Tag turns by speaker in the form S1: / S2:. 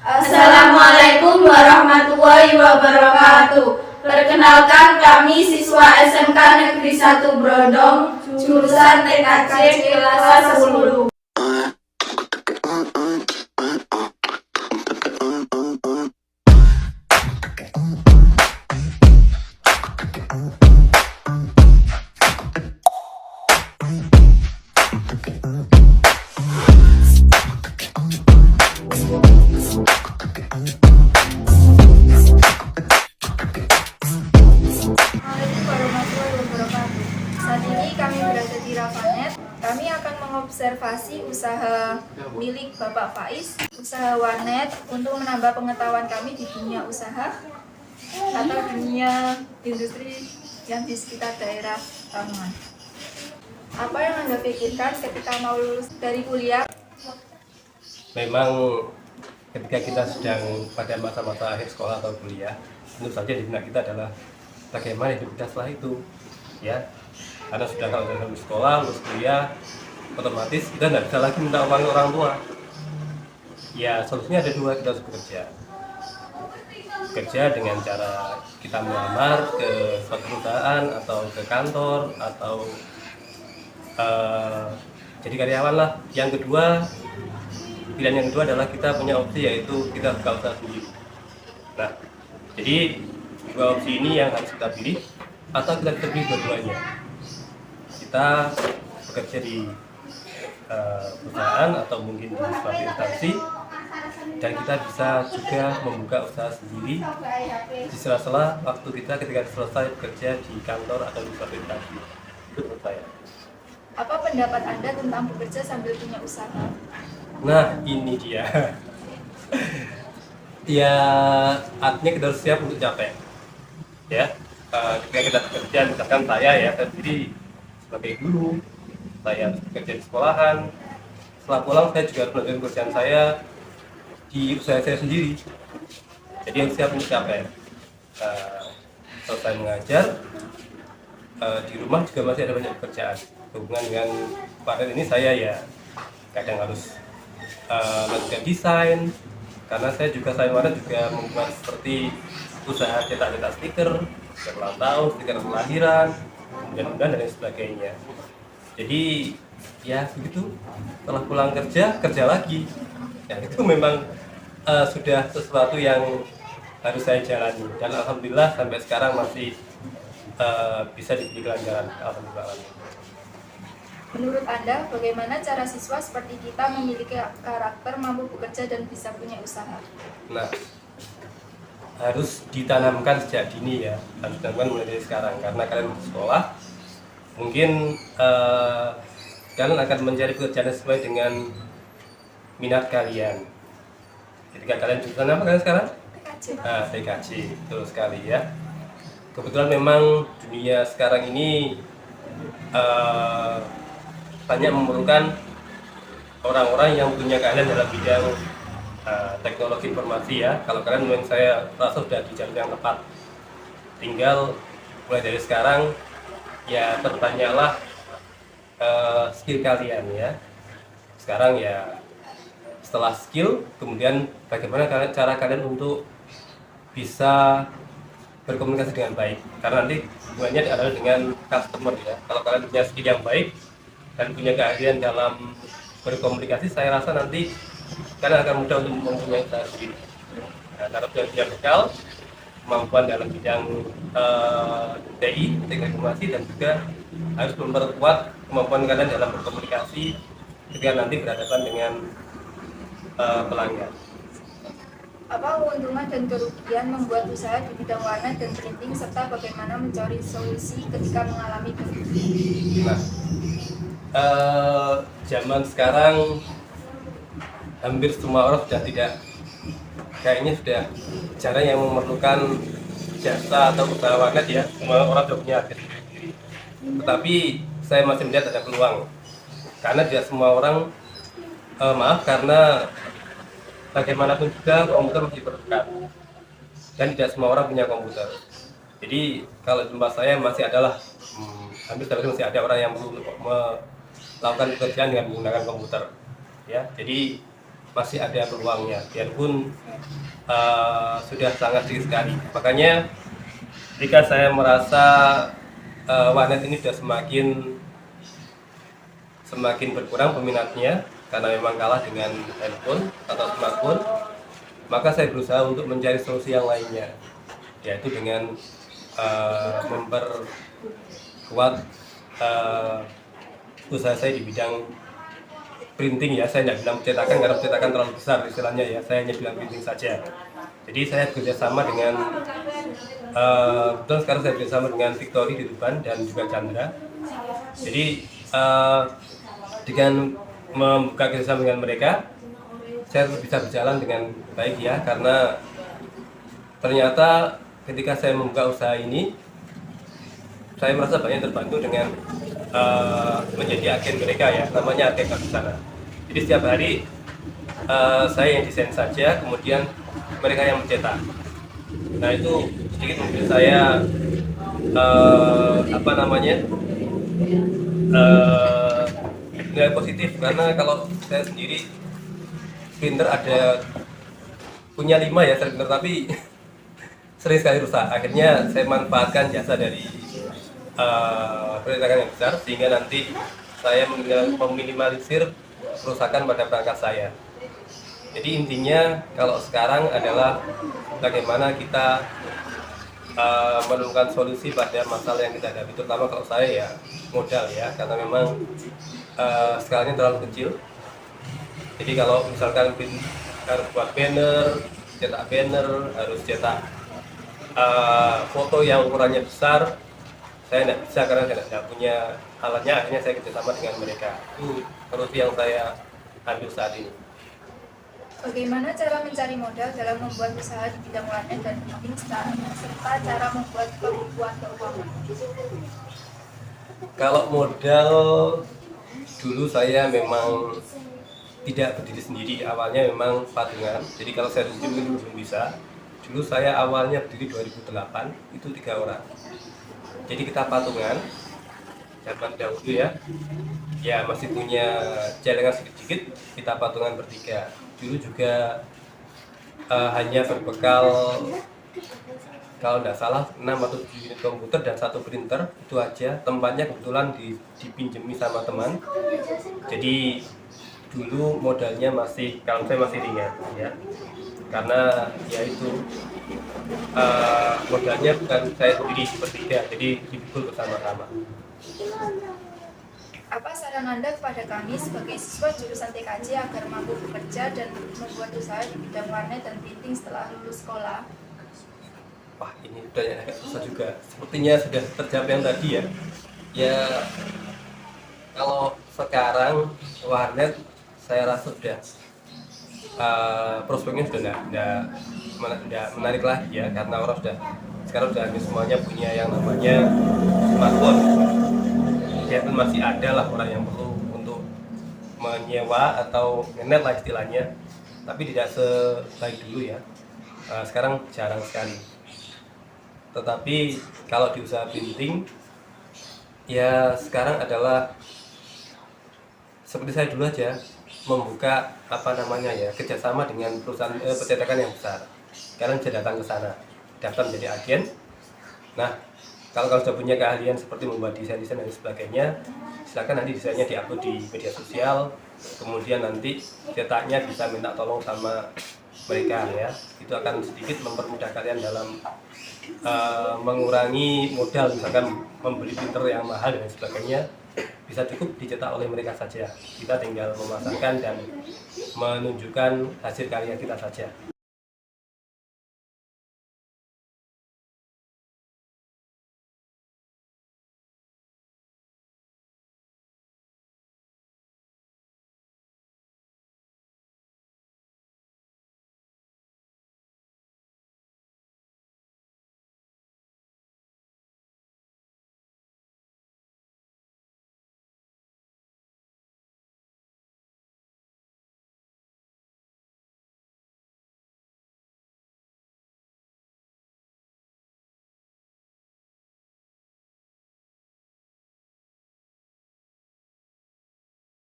S1: Assalamualaikum warahmatullahi wabarakatuh. Perkenalkan, kami siswa SMK Negeri 1 Brondong, jurusan TKJ kelas 10.
S2: Assalamualaikum warahmatullahi wabarakatuh. Saat ini kami berada di Rafanet. Kami akan mengobservasi usaha milik Bapak Faiz, usaha warnet, untuk menambah pengetahuan kami di dunia usaha atau dunia industri yang di sekitar daerah Lamongan. Apa yang Anda pikirkan ketika mau lulus dari kuliah?
S3: Memang ketika kita sedang pada masa-masa akhir sekolah atau kuliah, tentu saja di benak kita adalah bagaimana hidup kita setelah itu, ya. Karena kalau sudah lulus sekolah, lulus kuliah, otomatis kita tidak bisa lagi minta uang orang tua. Ya, solusinya ada dua, kita harus bekerja dengan cara kita melamar ke suatu perusahaan atau ke kantor atau jadi karyawan lah. Yang kedua, pilihan yang kedua adalah kita punya opsi, yaitu kita buka usaha sendiri. Nah, jadi dua opsi ini yang harus kita pilih, atau kita bisa pilih dua-duanya. Kita bekerja di perusahaan atau mungkin di suatu instansi, dan kita bisa juga membuka usaha sendiri di sela-sela waktu kita ketika selesai bekerja di kantor atau di suatu instansi. Itu menurut saya.
S2: Apa pendapat Anda tentang bekerja sambil punya usaha?
S3: Nah, ini dia. Ya, artinya kita harus siap untuk capek. Ya, ketika kita bekerja, misalkan saya sendiri sebagai guru, saya bekerja di sekolahan. Setelah pulang, saya juga harus melanjutkan pekerjaan saya di usaha saya sendiri. Jadi harus siap untuk capek. Selesai mengajar, di rumah juga masih ada banyak pekerjaan. Hubungan dengan partner ini saya ya kadang harus melakukan desain, karena saya warna juga membuat seperti usaha cetak-cetak stiker ulang tahun, stiker kelahiran, dan lain sebagainya. Jadi ya begitu, setelah pulang kerja lagi. Ya, itu memang sudah sesuatu yang harus saya jalani, dan alhamdulillah sampai sekarang masih bisa diberi kelancaran. Alhamdulillah.
S2: Menurut Anda, bagaimana cara siswa seperti kita memiliki karakter mampu bekerja dan bisa punya usaha?
S3: Nah, harus ditanamkan sejak dini ya, harus ditanamkan mulai dari sekarang, karena kalian di sekolah, mungkin kalian akan mencari pekerjaan sesuai dengan minat kalian. Ketika kalian jurusan apa kalian sekarang?
S2: TKJ.
S3: TKJ, betul sekali ya. Kebetulan memang dunia sekarang ini banyak memerlukan orang-orang yang punya keahlian dalam bidang teknologi informasi ya. Kalau kalian memang saya rasa sudah di jalur yang tepat. Tinggal mulai dari sekarang ya perbanyaklah skill kalian ya. Sekarang ya setelah skill, kemudian bagaimana cara kalian untuk bisa berkomunikasi dengan baik. Karena nanti hubungannya adalah dengan customer ya. Kalau kalian punya skill yang baik dan punya keahlian dalam berkomunikasi, saya rasa nanti kalian akan mudah untuk mempunyai usaha sendiri. Nah, karena punya bekal, kemampuan dalam bidang TI, teknik informasi, dan juga harus memperkuat kemampuan kalian dalam berkomunikasi ketika nanti berhadapan dengan pelanggan.
S2: Apa keuntungan dan kerugian membuat usaha di bidang warna dan printing, serta bagaimana mencari solusi ketika mengalami kerugian?
S3: Nah, zaman sekarang hampir semua orang sudah jarang yang memerlukan jasa atau usaha warnet ya. Semua orang sudah punya agen sendiri. Tetapi saya masih melihat ada peluang, karena tidak semua orang karena bagaimanapun juga komputer masih diperlukan, dan tidak semua orang punya komputer. Jadi kalau di tempat saya masih adalah hampir masih ada orang yang perlu melakukan pekerjaan dengan menggunakan komputer ya. Jadi masih ada peluangnya, biarpun sudah sangat sedikit sekali. Makanya ketika saya merasa warnet ini sudah semakin berkurang peminatnya karena memang kalah dengan handphone atau smartphone, maka saya berusaha untuk mencari solusi yang lainnya, yaitu dengan memperkuat usaha saya di bidang printing ya. Saya tidak bilang percetakan karena percetakan terlalu besar istilahnya ya, saya hanya bilang printing saja. Jadi saya bekerjasama dengan betul sekarang saya bekerjasama dengan Victory di Tuban dan juga Chandra. Jadi dengan membuka kerjasama dengan mereka, saya bisa berjalan dengan baik ya, karena ternyata ketika saya membuka usaha ini, saya merasa banyak terbantu dengan menjadi agen mereka ya, namanya agen di sana. Jadi setiap hari saya yang desain saja, kemudian mereka yang mencetak. Nah itu sedikit memberi saya nilai positif, karena kalau saya sendiri printer punya 5 ya printer, tapi sering sekali rusak. Akhirnya saya manfaatkan jasa dari percetakan yang besar, sehingga nanti saya meminimalisir kerusakan pada perangkat saya. Jadi intinya kalau sekarang adalah bagaimana kita menemukan solusi pada masalah yang kita hadapi, terutama kalau saya ya modal ya, karena memang skalanya terlalu kecil. Jadi kalau misalkan harus buat banner, cetak banner, harus cetak foto yang ukurannya besar, saya tidak bisa karena saya tidak punya alatnya. Akhirnya saya kerjasama dengan mereka. Itu solusi yang saya ambil saat ini.
S2: Bagaimana cara mencari modal dalam membuat usaha di bidang warnet dan printing serta cara membuat pembukuan keuangan?
S3: Kalau modal, dulu saya memang tidak berdiri sendiri. Awalnya memang patungan. Jadi kalau saya sendiri belum bisa. Dulu saya awalnya berdiri 2008, itu 3 orang. Jadi kita patungan, zaman dahulu ya. Ya masih punya celengan sedikit-sedikit, kita patungan bertiga. Dulu juga hanya berbekal kalau tidak salah 6 atau 7 unit komputer dan 1 printer, itu aja. Tempatnya kebetulan dipinjemi sama teman. Jadi dulu modalnya kalau saya masih ringan ya, karena ya itu modalnya bukan saya sendiri bertiga, jadi dipikul bersama-sama.
S2: Apa saran Anda kepada kami sebagai siswa jurusan TKJ agar mampu bekerja dan membuat usaha di bidang warnet dan printing setelah lulus sekolah?
S3: Wah, ini udah ya, agak susah juga. Sepertinya sudah terjawab yang tadi ya. Ya, kalau sekarang warnet saya rasa sudah prospeknya sudah tidak menarik lagi ya, karena orang sekarang sudah semuanya punya yang namanya smartphone. Ya pun masih ada lah orang yang perlu untuk menyewa atau ngenet lah istilahnya, tapi tidak sebaik dulu ya. Sekarang jarang sekali. Tetapi kalau di usaha printing ya sekarang adalah seperti saya dulu aja, membuka kerjasama dengan perusahaan percetakan yang besar. Kalian bisa datang ke sana, daftar menjadi agen. Nah, kalau sudah punya keahlian seperti membuat desain-desain dan sebagainya, silakan nanti desainnya diupload di media sosial, kemudian nanti cetaknya bisa minta tolong sama mereka ya. Itu akan sedikit mempermudah kalian dalam mengurangi modal, misalkan membeli printer yang mahal dan sebagainya, bisa cukup dicetak oleh mereka saja. Kita tinggal memasarkan dan menunjukkan hasil karya kita saja.